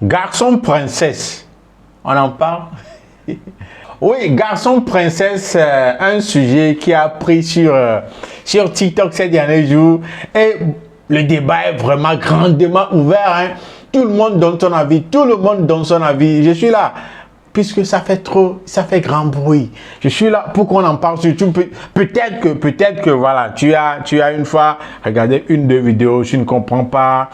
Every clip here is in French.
Garçon princesse, on en parle? Oui, garçon princesse, un sujet qui a pris sur TikTok ces derniers jours et le débat est vraiment grandement ouvert. Hein. Tout le monde donne son avis, tout le monde donne son avis. Je suis là puisque ça fait grand bruit. Je suis là pour qu'on en parle surtout. Peut-être que voilà, tu as une fois regardé une de vidéos, tu ne comprends pas,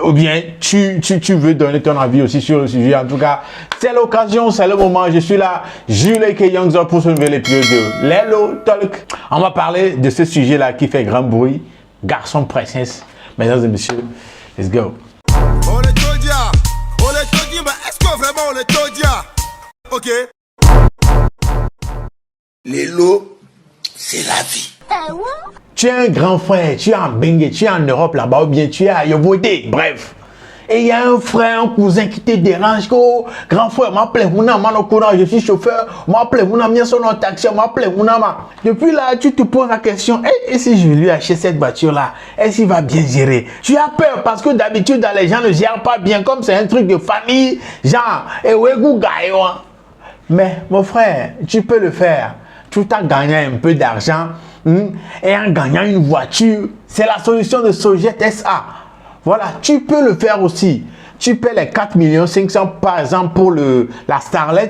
ou bien tu veux donner ton avis aussi sur le sujet. En tout cas, c'est l'occasion, c'est le moment. Je suis là, Jules K. Youngster pour ce nouvel épisode de Lelo Talk. On va parler de ce sujet-là qui fait grand bruit. Garçon princesse. Mesdames et messieurs, let's go. Vraiment on est todia. Ok. Lelo, c'est la vie. Tu es un grand frère, tu es en Bengue, tu es en Europe là-bas, ou bien tu es à Yobodé, bref. Et il y a un frère, un cousin qui te dérange, oh, grand frère, m'appelle Mouna, je suis chauffeur, m'appelle Mouna, bien son taxi, m'appelle Mouna. Depuis là, tu te poses la question, et si je lui achète cette voiture-là, est-ce qu'il va bien gérer? Tu as peur parce que d'habitude, les gens ne gèrent pas bien, comme c'est un truc de famille, genre, mais mon frère, tu peux le faire, tout en gagnant un peu d'argent, et en gagnant une voiture. C'est la solution de Sogjet SA. Voilà, tu peux le faire aussi. Tu paies les 4 500 000 par exemple pour la Starlet.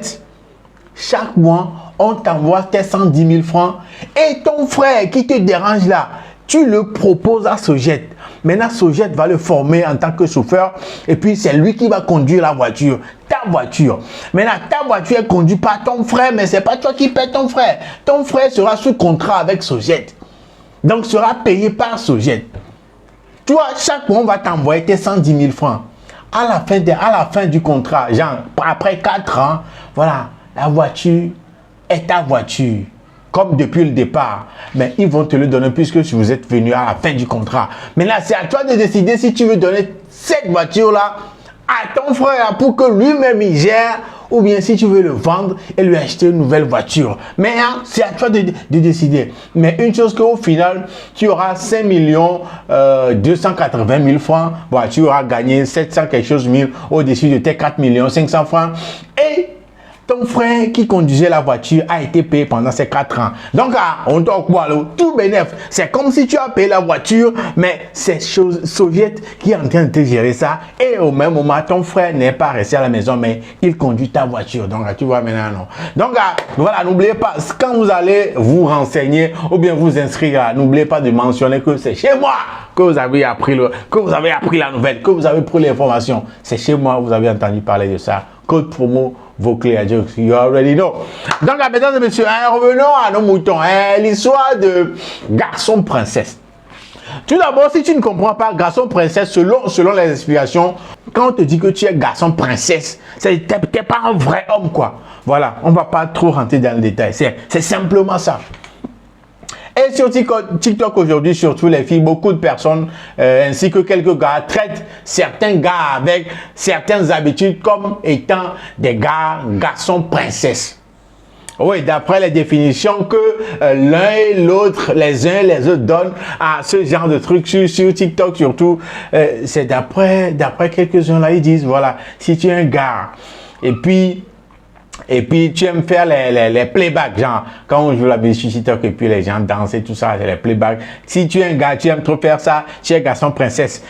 Chaque mois, on t'envoie tes 110 000 francs. Et ton frère qui te dérange là, tu le proposes à Sogjet. Maintenant, Sogjet va le former en tant que chauffeur. Et puis, c'est lui qui va conduire la voiture. Ta voiture. Maintenant, ta voiture est conduite par ton frère, mais ce n'est pas toi qui paies ton frère. Ton frère sera sous contrat avec Sogjet. Donc, sera payé par Sogjet. Toi, chaque mois, on va t'envoyer tes 110 000 francs. À la fin du contrat, genre, après 4 ans, voilà, la voiture est ta voiture. Comme depuis le départ. Mais ils vont te le donner puisque vous êtes venu à la fin du contrat. Mais là, c'est à toi de décider si tu veux donner cette voiture-là à ton frère pour que lui-même il gère, ou bien si tu veux le vendre et lui acheter une nouvelle voiture. Mais hein, c'est à toi de décider. Mais une chose qu'au final, tu auras 5 280 000 francs. Bon, tu auras gagné 700 quelque chose mille au-dessus de tes 4 500 francs. Et ton frère qui conduisait la voiture a été payé pendant ces 4 ans. Donc, on doit quoi, tout bénéfice. C'est comme si tu as payé la voiture, mais c'est Sogjet qui est en train de te gérer ça. Et au même moment, ton frère n'est pas resté à la maison, mais il conduit ta voiture. Donc, tu vois maintenant, non. Donc, voilà, n'oubliez pas, quand vous allez vous renseigner ou bien vous inscrire, n'oubliez pas de mentionner que c'est chez moi que vous avez appris la nouvelle, que vous avez pris l'information. C'est chez moi, vous avez entendu parler de ça. Code promo, vos clés à Dieu, you already know. Donc, mesdames et messieurs, revenons à nos moutons. L'histoire de garçon princesse. Tout d'abord, si tu ne comprends pas garçon princesse, selon les explications, quand on te dit que tu es garçon princesse, t'es pas un vrai homme, quoi. Voilà, on va pas trop rentrer dans le détail. C'est simplement ça. Et sur TikTok aujourd'hui, surtout les filles, beaucoup de personnes, ainsi que quelques gars, traitent certains gars avec certaines habitudes comme étant des garçons princesses. Oui, d'après les définitions que l'un et l'autre, les uns et les autres donnent à ce genre de trucs sur TikTok surtout, c'est d'après quelques-uns là, ils disent, voilà, si tu es un gars, et puis tu aimes faire les playbacks, genre quand on joue la musique sur TikTok et puis les gens dansent et tout ça, c'est les playbacks. Si tu es un gars, tu aimes trop faire ça, tu es garçon princesse.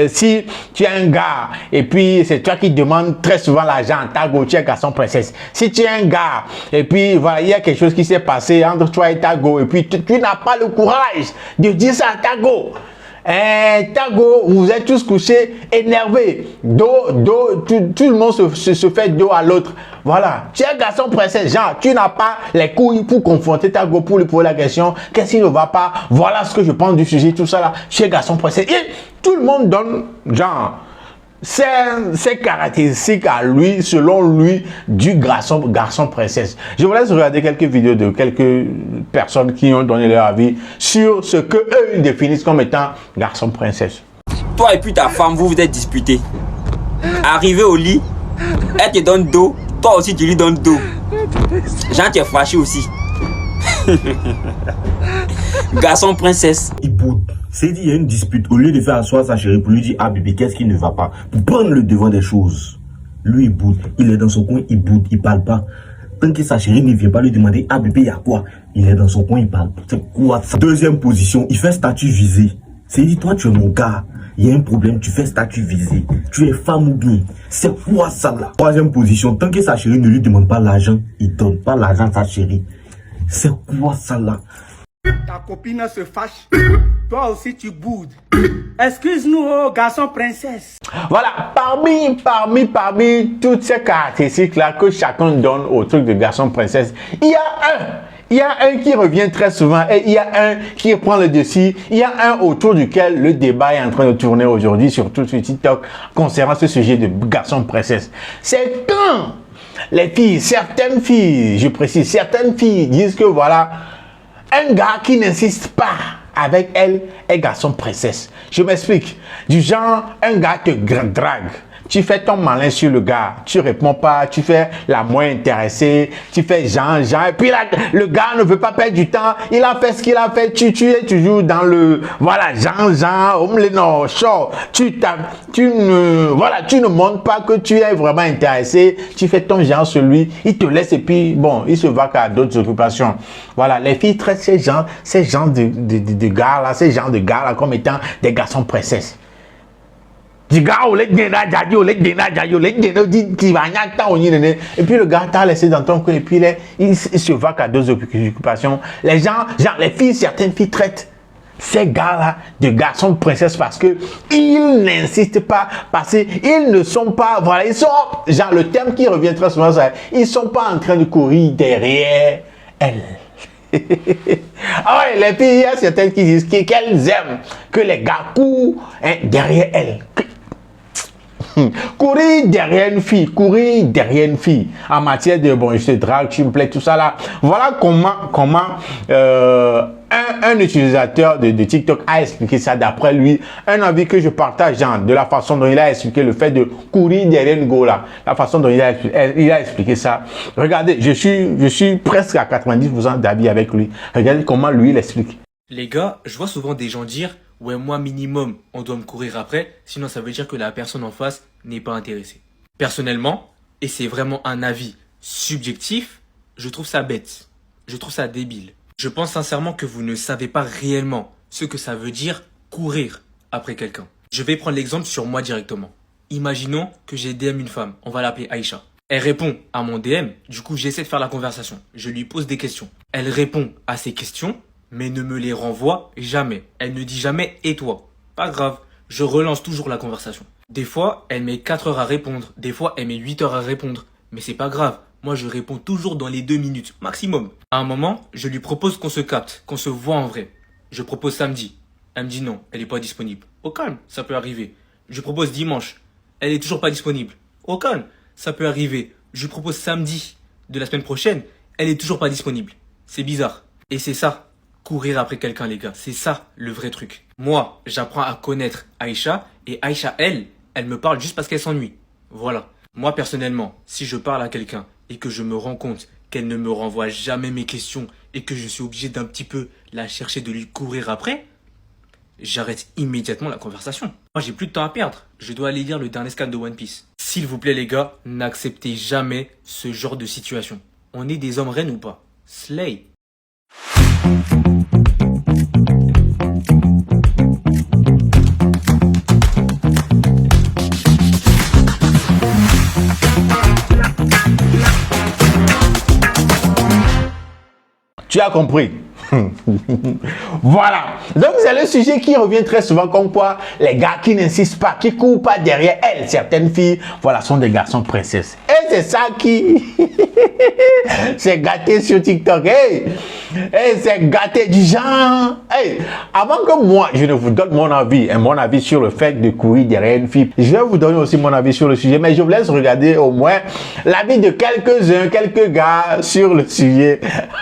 Si tu es un gars et puis c'est toi qui demandes très souvent l'argent à ta go, tu es garçon princesse. Si tu es un gars et puis voilà, il y a quelque chose qui s'est passé entre toi et ta go et puis tu n'as pas le courage de dire ça à ta go. Tago, vous êtes tous couchés, énervés, tout le monde se fait dos à l'autre. Voilà, tu es un garçon princesse, genre, tu n'as pas les couilles pour confronter Tago, pour lui poser la question, qu'est-ce qui ne va pas, voilà ce que je pense du sujet, tout ça là, tu es garçon princesse. Et tout le monde donne, genre, ses caractéristiques à lui, selon lui, du garçon princesse. Je vous laisse regarder quelques vidéos de quelques personnes qui ont donné leur avis sur ce que eux ils définissent comme étant garçon princesse. Toi et puis ta femme, vous êtes disputés. Arrivé au lit, elle te donne dos, toi aussi tu lui donnes dos. Jean, tu es fâché aussi. Garçon princesse. C'est dit, il y a une dispute. Au lieu de faire asseoir sa chérie pour lui dire, ah bébé, qu'est-ce qui ne va pas? Pour prendre le devant des choses. Lui, il boude. Il est dans son coin, il boude, il parle pas. Tant que sa chérie ne vient pas lui demander, ah bébé, il y a quoi? Il est dans son coin, il parle. C'est quoi ça? Deuxième position, il fait statut visé. C'est dit, toi, tu es mon gars. Il y a un problème, tu fais statut visé. Tu es femme ou bien. C'est quoi ça là? Troisième position, tant que sa chérie ne lui demande pas l'argent, il donne pas l'argent à sa chérie. C'est quoi ça là? Ta copine se fâche. Toi aussi tu boudes. Excuse-nous, oh, garçon princesse. Voilà, parmi toutes ces caractéristiques-là que chacun donne au truc de garçon princesse, il y a un qui revient très souvent et il y a un qui prend le dessus. Il y a un autour duquel le débat est en train de tourner aujourd'hui, surtout sur TikTok, concernant ce sujet de garçon princesse. C'est quand les filles, certaines filles, je précise, certaines filles disent que voilà, un gars qui n'insiste pas avec elle est garçon princesse. Je m'explique. Du genre, un gars te drague. Tu fais ton malin sur le gars. Tu réponds pas. Tu fais la moins intéressée. Tu fais genre. Et puis là, le gars ne veut pas perdre du temps. Il a fait ce qu'il a fait. Tu es toujours dans le... Voilà, non, tu ne montres pas que tu es vraiment intéressé. Tu fais ton genre sur lui. Il te laisse et puis, bon, il se va qu'à d'autres occupations. Voilà, les filles traitent ces gens de gars-là, ces genres de gars-là comme étant des garçons princesses. Et puis le gars t'a laissé dans ton coin et puis il se va qu'à d'autres occupations. Les gens, genre les filles, certaines filles traitent ces gars-là de garçons princesses parce que ils n'insistent pas, parce qu'ils ne sont pas, voilà, ils sont, genre le terme qui revient très souvent, ça, ils sont pas en train de courir derrière elles. Ah ouais, les filles, il y a certaines qui disent qu'elles aiment que les gars courent derrière elles. Courir derrière une fille, en matière de bon, je te drague, tu me plais, tout ça là. Voilà comment un utilisateur de TikTok a expliqué ça d'après lui. Un avis que je partage, genre, de la façon dont il a expliqué le fait de courir derrière une go là. La façon dont il a expliqué ça. Regardez, je suis presque à 90% d'avis avec lui. Regardez comment lui il explique. Les gars, je vois souvent des gens dire « Ouais, moi minimum, on doit me courir après, sinon ça veut dire que la personne en face n'est pas intéressée. » Personnellement, et c'est vraiment un avis subjectif, je trouve ça bête. Je trouve ça débile. Je pense sincèrement que vous ne savez pas réellement ce que ça veut dire courir après quelqu'un. Je vais prendre l'exemple sur moi directement. Imaginons que j'ai DM une femme, on va l'appeler Aïcha. Elle répond à mon DM, du coup j'essaie de faire la conversation. Je lui pose des questions. Elle répond à ces questions, mais ne me les renvoie jamais. Elle ne dit jamais « et toi ?» Pas grave, je relance toujours la conversation. Des fois, elle met 4 heures à répondre. Des fois, elle met 8 heures à répondre. Mais c'est pas grave, moi je réponds toujours dans les 2 minutes, maximum. À un moment, je lui propose qu'on se capte, qu'on se voit en vrai. Je propose samedi. Elle me dit non, elle n'est pas disponible. Au calme, ça peut arriver. Je propose dimanche. Elle est toujours pas disponible. Au calme, ça peut arriver. Je propose samedi de la semaine prochaine. Elle est toujours pas disponible. C'est bizarre. Et c'est ça. Courir après quelqu'un, les gars, c'est ça le vrai truc. Moi, j'apprends à connaître Aïcha et Aïcha, elle me parle juste parce qu'elle s'ennuie. Voilà. Moi, personnellement, si je parle à quelqu'un et que je me rends compte qu'elle ne me renvoie jamais mes questions et que je suis obligé d'un petit peu la chercher, de lui courir après, j'arrête immédiatement la conversation. Moi, j'ai plus de temps à perdre. Je dois aller lire le dernier scan de One Piece. S'il vous plaît, les gars, n'acceptez jamais ce genre de situation. On est des hommes reines ou pas? Slay. Tu as compris. Voilà. Donc, c'est le sujet qui revient très souvent comme quoi les gars qui n'insistent pas, qui courent pas derrière elles, certaines filles, voilà, sont des garçons princesses. Et c'est ça qui c'est gâté sur TikTok. Hey, c'est gâté du genre. Hey, avant que moi, je ne vous donne mon avis sur le fait de courir derrière une fille, je vais vous donner aussi mon avis sur le sujet, mais je vous laisse regarder au moins l'avis de quelques gars sur le sujet.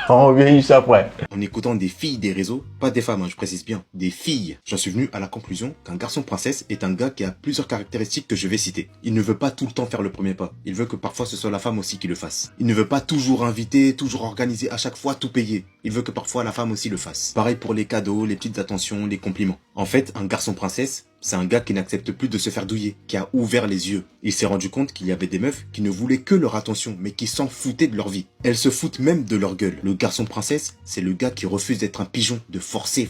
On revient juste après. En écoutant des filles des réseaux, pas des femmes, hein, je précise bien, des filles, j'en suis venu à la conclusion qu'un garçon princesse est un gars qui a plusieurs caractéristiques que je vais citer. Il ne veut pas tout le temps faire le premier pas. Il veut que parfois ce soit la femme aussi qui le fasse. Il ne veut pas toujours inviter, toujours organiser, à chaque fois tout payer. Il veut que parfois la femme aussi le fasse. Pareil pour les cadeaux, les petites attentions, les compliments. En fait, un garçon princesse, c'est un gars qui n'accepte plus de se faire douiller, qui a ouvert les yeux. Il s'est rendu compte qu'il y avait des meufs qui ne voulaient que leur attention, mais qui s'en foutaient de leur vie. Elles se foutent même de leur gueule. Le garçon princesse, c'est le gars qui refuse d'être un pigeon, de forcer,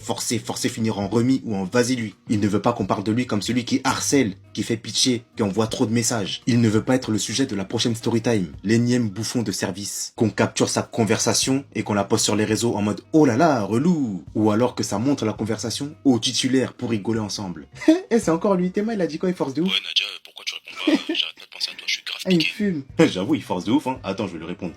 finir en remis ou en vas-y lui. Il ne veut pas qu'on parle de lui comme celui qui harcèle, qui fait pitcher, qui envoie trop de messages. Il ne veut pas être le sujet de la prochaine story time, l'énième bouffon de service. Qu'on capture sa conversation et qu'on la poste sur les réseaux en mode oh là là, relou. Ou alors que ça montre la conversation au titulaire pour rigoler ensemble. Eh, c'est encore lui, Théma, il a dit quoi, il force de ouf? Ouais, Nadia, pourquoi tu réponds pas? J'arrête pas de penser à toi, je suis grave Ah, il piqué. fume. J'avoue, il force de ouf, hein. Attends, je vais lui répondre.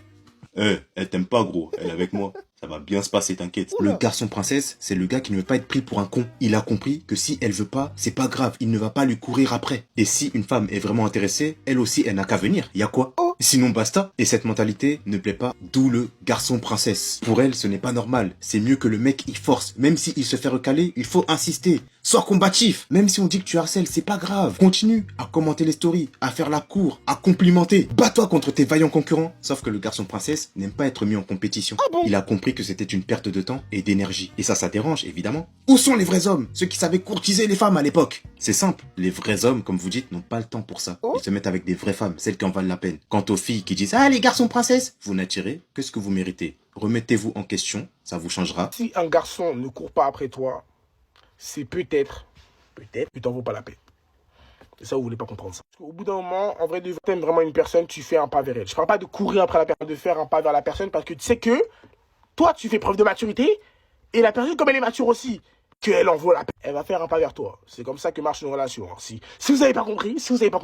Elle t'aime pas, gros. Elle est avec moi. Ça va bien se passer, t'inquiète. Le garçon princesse, c'est le gars qui ne veut pas être pris pour un con. Il a compris que si elle veut pas, c'est pas grave. Il ne va pas lui courir après. Et si une femme est vraiment intéressée, elle aussi, elle n'a qu'à venir. Y a quoi? Sinon, basta. Et cette mentalité ne plaît pas. D'où le garçon princesse. Pour elle, ce n'est pas normal. C'est mieux que le mec, il force. Même s'il se fait recaler, il faut insister. Sois combatif. Même si on dit que tu harcèles, c'est pas grave. Continue à commenter les stories, à faire la cour, à complimenter. Bats-toi contre tes vaillants concurrents. Sauf que le garçon princesse n'aime pas être mis en compétition. Il a compris que c'était une perte de temps et d'énergie. Et ça dérange, évidemment. Où sont les vrais hommes? Ceux qui savaient courtiser les femmes à l'époque. C'est simple. Les vrais hommes, comme vous dites, n'ont pas le temps pour ça. Ils se mettent avec des vraies femmes, celles qui en valent la peine. Quant aux filles qui disent « Ah, les garçons princesses !» Vous n'attirez que ce que vous méritez. Remettez-vous en question, ça vous changera. Si un garçon ne court pas après toi, c'est peut-être que t'en vaut pas la peine. Et ça, vous voulez pas comprendre ça. Parce qu'au bout d'un moment, en vrai, de t'aimes vraiment une personne, tu fais un pas vers elle. Je parle pas de courir après la personne, de faire un pas vers la personne, parce que tu sais que toi, tu fais preuve de maturité, et la personne, comme elle est mature aussi, qu'elle en vaut la peine, elle va faire un pas vers toi. C'est comme ça que marche une relation. Hein. Si vous avez pas compris,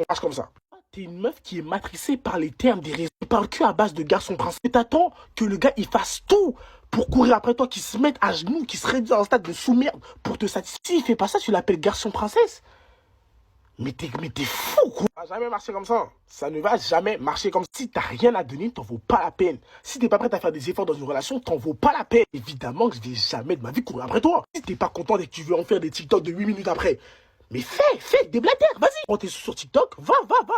marche comme ça. T'es une meuf qui est matricée par les termes des réseaux. Tu parles que à base de garçon princesse. T'attends que le gars, il fasse tout pour courir après toi, qu'il se mette à genoux, qu'il se réduise en stade de sous-merde pour te satisfaire. S'il fait pas ça, tu l'appelles garçon princesse. Mais t'es fou, quoi. Ça va jamais marcher comme ça. Ça ne va jamais marcher comme ça. Si t'as rien à donner, t'en vaut pas la peine. Si t'es pas prête à faire des efforts dans une relation, t'en vaut pas la peine. Évidemment que je vais jamais de ma vie courir après toi. Si t'es pas content et que tu veux en faire des TikTok de 8 minutes après, mais fais, déblatère, vas-y. Quand t'es sur TikTok, va.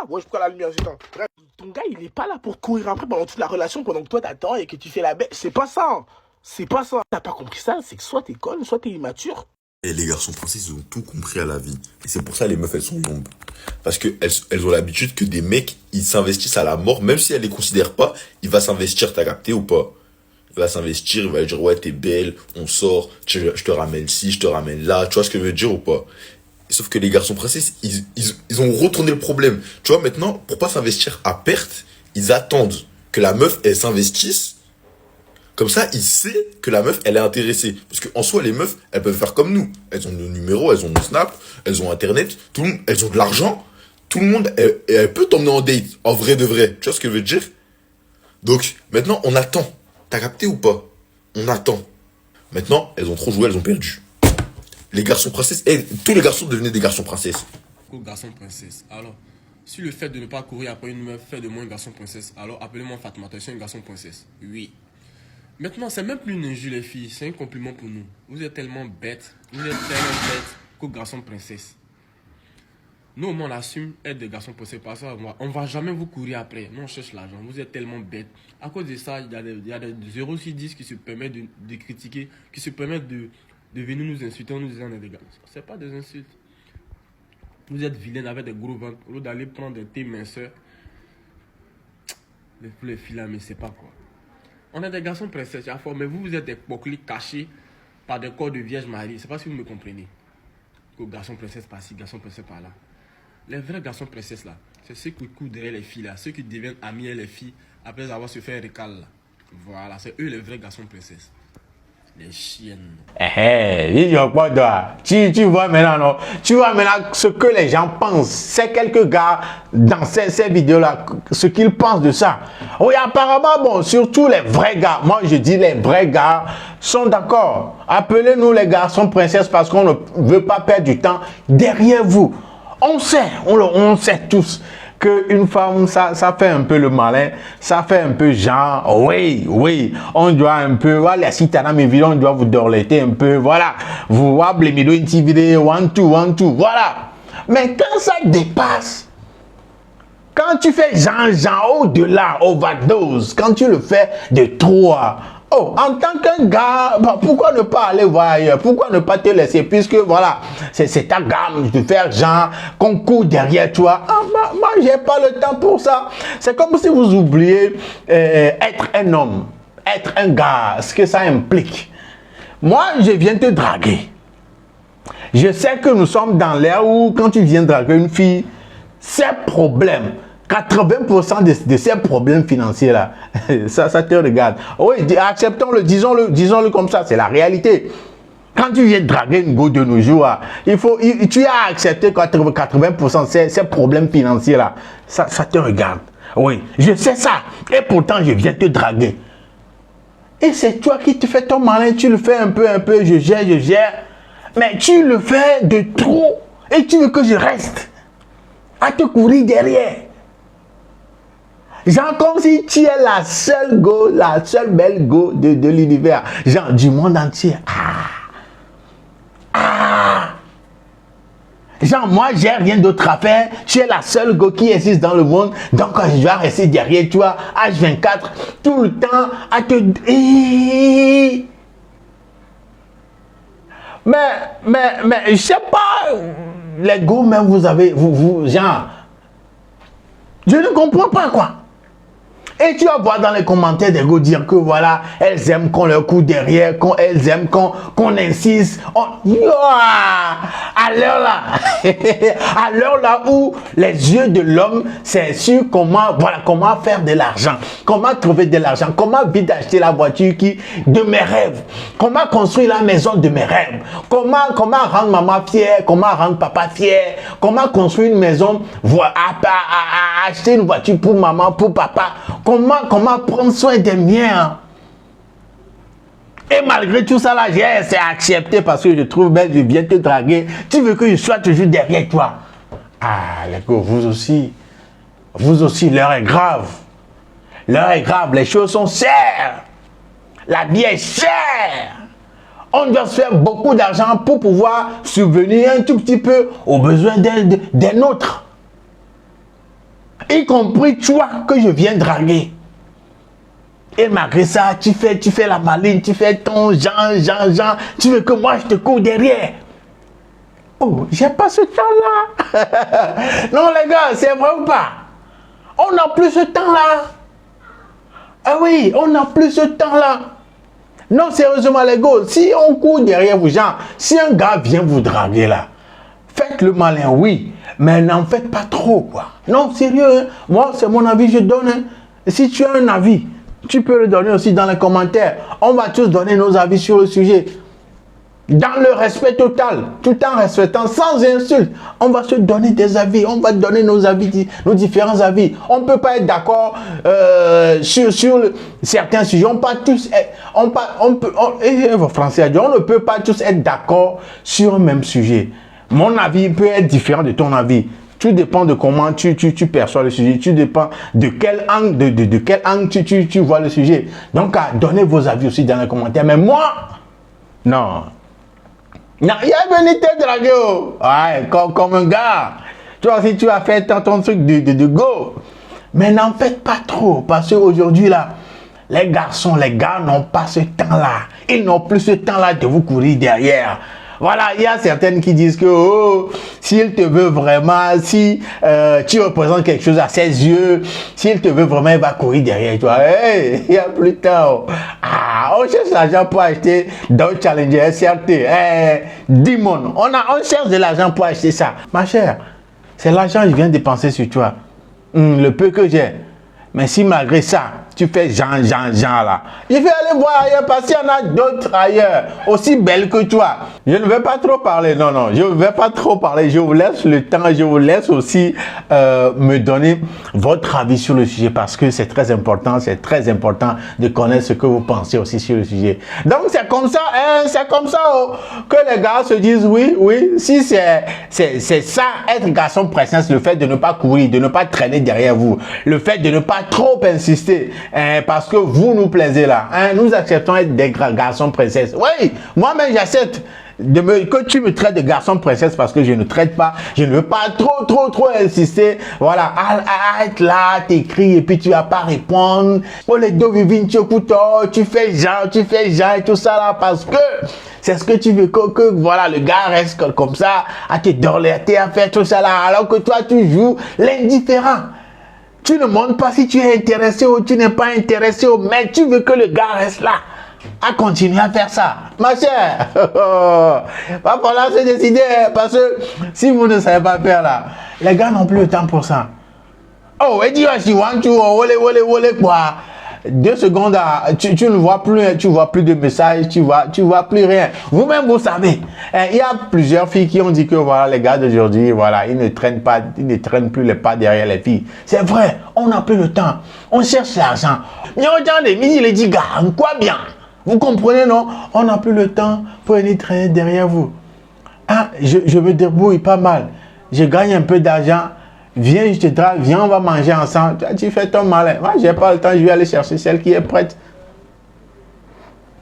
Ouais, je prends la lumière, c'est temps. Bref, ton gars, il est pas là pour courir après pendant toute la relation, pendant que toi t'attends et que tu fais la bête. C'est pas ça. T'as pas compris ça, c'est que soit t'es conne, soit t'es immature. Et les garçons princesses, ils ont tout compris à la vie. Et c'est pour ça les meufs, elles sont longues. Parce que elles ont l'habitude que des mecs, ils s'investissent à la mort, même si elles les considèrent pas, il va s'investir, t'as capté ou pas? Il va s'investir, il va dire, ouais, t'es belle, on sort, je te ramène ci, je te ramène là, tu vois ce que je veux dire ou pas? Sauf que les garçons princesses, ils ont retourné le problème. Tu vois, maintenant, pour pas s'investir à perte, ils attendent que la meuf, elle s'investisse. Comme ça, il sait que la meuf, elle est intéressée. Parce qu'en soi, les meufs, elles peuvent faire comme nous. Elles ont nos numéros, elles ont nos snaps, elles ont Internet, elles ont de l'argent. Tout le monde, elle peut t'emmener en date, en vrai de vrai. Tu vois ce que je veux dire? Donc, maintenant, on attend. T'as capté ou pas? On attend. Maintenant, elles ont trop joué, elles ont perdu. Les garçons princesses, tous les garçons devenaient des garçons princesses. Garçon princesse. Alors, si le fait de ne pas courir après une meuf fait de moi un garçon princesse, alors appelez-moi Fatmata, je suis un garçon princesse. Oui. Maintenant, c'est même plus une injure, les filles, c'est un compliment pour nous. Vous êtes tellement bêtes, qu'au garçon princesse. Nous, au moins, on assume être des garçons princesses. Parce qu'on ne va jamais vous courir après. Nous, on cherche l'argent. Vous êtes tellement bêtes. À cause de ça, il y a des 0,610 qui se permettent de critiquer, qui se permettent de venir nous insulter en nous disant des gars. Ce n'est pas des insultes. Vous êtes vilaines avec des gros ventres. Au lieu d'aller prendre des thés minceurs, les filles là, mais c'est pas quoi. On est des garçons princesses, mais vous êtes des pocliques cachés par des corps de Vierge Marie. C'est pas si vous me comprenez. Que garçon princesse par-ci, garçon princesse par-là. Les vrais garçons princesses là, c'est ceux qui courent derrière les filles là, ceux qui deviennent amis avec les filles après avoir se fait un récal là. Voilà, c'est eux les vrais garçons princesses. Les chiennes. Tu vois maintenant, non? Tu vois maintenant ce que les gens pensent. C'est quelques gars dans ces vidéos-là, ce qu'ils pensent de ça. Oui, apparemment, bon, surtout les vrais gars. Moi, je dis les vrais gars sont d'accord. Appelez-nous les garçons princesses parce qu'on ne veut pas perdre du temps derrière vous. On sait tous qu'une femme, ça fait un peu le malin, ça fait un peu genre, oui, on doit un peu, voilà, si t'as mes vidéos, on doit vous dorleter un peu, voilà, vous voyez les vidéos, une vidéo, one, two, voilà. Mais quand ça dépasse, quand tu fais genre au-delà, overdose, quand tu le fais de 3, Oh, en tant qu'un gars, bah, pourquoi ne pas aller voir ailleurs? Pourquoi ne pas te laisser? Puisque voilà, c'est ta gamme de faire genre qu'on court derrière toi. Ah, moi, j'ai pas le temps pour ça. C'est comme si vous oubliez être un homme, être un gars, ce que ça implique. Moi, je viens te draguer. Je sais que nous sommes dans l'ère où quand tu viens draguer une fille, ses problèmes, 80% de ces problèmes financiers là, ça te regarde. Oui, acceptons-le, disons-le comme ça, c'est la réalité. Quand tu viens draguer une go de nos jours, tu as accepté 80% de ces problèmes financiers là, ça te regarde. Oui, je sais ça, et pourtant je viens te draguer. Et c'est toi qui te fais ton malin, tu le fais un peu, je gère. Mais tu le fais de trop, et tu veux que je reste à te courir derrière. Genre comme si tu es la seule go, la seule belle go de l'univers. Genre du monde entier. Genre moi j'ai rien d'autre à faire. Tu es la seule go qui existe dans le monde. Donc je vais rester derrière toi H24 tout le temps à te... Mais je sais pas, les go même vous avez, genre, je ne comprends pas quoi. Et tu vas voir dans les commentaires des go dire que voilà, elles aiment qu'on leur court derrière, elles aiment qu'on insiste. À l'heure là, à l'heure là où les yeux de l'homme, c'est sur comment faire de l'argent, comment trouver de l'argent, comment vite acheter la voiture de mes rêves, comment construire la maison de mes rêves, comment rendre maman fière, comment rendre papa fier, comment construire une maison, acheter une voiture pour maman, pour papa. Comment prendre soin des miens. Et malgré tout ça là, j'ai accepté parce que je trouve belle, je viens te draguer. Tu veux que je sois toujours derrière toi. Ah les gars, vous aussi, l'heure est grave. L'heure est grave, les choses sont chères. La vie est chère. On doit se faire beaucoup d'argent pour pouvoir subvenir un tout petit peu aux besoins des nôtres. Y compris toi que je viens draguer. Et malgré ça, tu fais la maline, tu fais ton Jean, tu veux que moi je te cours derrière. Oh, j'ai pas ce temps-là. Non les gars, c'est vrai ou pas? On n'a plus ce temps-là. Ah oui, on n'a plus ce temps-là. Non, sérieusement les gars, si on court derrière vous, genre, si un gars vient vous draguer là, faites le malin, oui, mais n'en faites pas trop, quoi. Non, sérieux, hein? Moi, c'est mon avis, je donne. Hein? Et si tu as un avis, tu peux le donner aussi dans les commentaires. On va tous donner nos avis sur le sujet. Dans le respect total, tout en respectant, sans insulte. On va se donner des avis, on va donner nos avis, nos différents avis. On ne peut pas être d'accord sur certains sujets. On ne peut pas tous être d'accord sur un même sujet. Mon avis peut être différent de ton avis. Tout dépend de comment tu perçois le sujet. Tout dépend de quel angle, de quel angle tu vois le sujet. Donc, donnez vos avis aussi dans les commentaires. Mais moi, non. Non, il y a venu te draguer. Ouais, comme un gars. Toi aussi, tu as fait ton truc de go. Mais n'en faites pas trop. Parce qu'aujourd'hui, là, les garçons, les gars n'ont pas ce temps-là. Ils n'ont plus ce temps-là de vous courir derrière. Voilà, il y a certaines qui disent que s'il te veut vraiment, si tu représentes quelque chose à ses yeux, s'il te veut vraiment, il va courir derrière toi. Hey, il y a plus de temps. Ah, on cherche l'argent pour acheter Dodge Challenger SRT. Demon, on cherche de l'argent pour acheter ça. Ma chère, c'est l'argent que je viens dépenser sur toi. Le peu que j'ai. Mais si malgré ça, tu fais Jean là, je vais aller voir ailleurs parce qu'il y en a d'autres ailleurs, aussi belles que toi. Je ne vais pas trop parler, non, je ne vais pas trop parler. Je vous laisse le temps, je vous laisse aussi me donner votre avis sur le sujet parce que c'est très important de connaître ce que vous pensez aussi sur le sujet. Donc c'est comme ça, que les gars se disent oui, si c'est ça, être garçon princesse, le fait de ne pas courir, de ne pas traîner derrière vous, le fait de ne pas trop insister, parce que vous nous plaisez là, nous acceptons être des garçons princesses. Oui, moi-même j'accepte. que tu me traites de garçon princesse parce que je ne traite pas, je ne veux pas trop insister. Voilà, arrête là, t'écris et puis tu vas pas répondre. Pour les deux vivins, tu fais genre et tout ça là parce que c'est ce que tu veux que voilà, le gars reste comme ça, à te dorloter, à faire tout ça là, alors que toi tu joues l'indifférent. Tu ne montres pas si tu es intéressé ou tu n'es pas intéressé, mais tu veux que le gars reste là, à continuer à faire ça. Ma chère, va falloir se décider, parce que si vous ne savez pas faire là, les gars n'ont plus le temps pour ça. Oh, et dis-moi si tu veux, quoi. 2 secondes, tu ne vois plus, tu vois plus de messages, tu vois plus rien. Vous-même, vous savez. Il y a plusieurs filles qui ont dit que voilà, les gars d'aujourd'hui, voilà, ils ne traînent plus les pas derrière les filles. C'est vrai, on n'a plus le temps. On cherche l'argent. Mais autant des mini, les dit, gars, quoi bien? Vous comprenez, non? On n'a plus le temps pour venir traîner derrière vous. Ah, je me débrouille pas mal. Je gagne un peu d'argent. Viens, je te drague, viens, on va manger ensemble. Tu fais ton malin. Moi, j'ai pas le temps, je vais aller chercher celle qui est prête.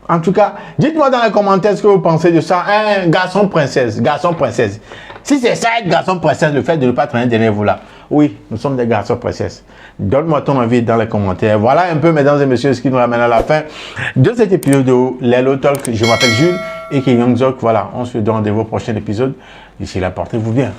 En tout cas, dites-moi dans les commentaires ce que vous pensez de ça. Un garçon princesse, garçon princesse. Si c'est ça, être garçon princesse, le fait de ne pas traîner derrière vous là. Oui, nous sommes des garçons princesses. Donne-moi ton avis dans les commentaires. Voilà un peu, mesdames et messieurs, ce qui nous ramène à la fin de cet épisode de Lelo Talk. Je m'appelle Jules et qui Young Zok. Voilà, on se donne rendez-vous au prochain épisode. D'ici là, portez-vous bien.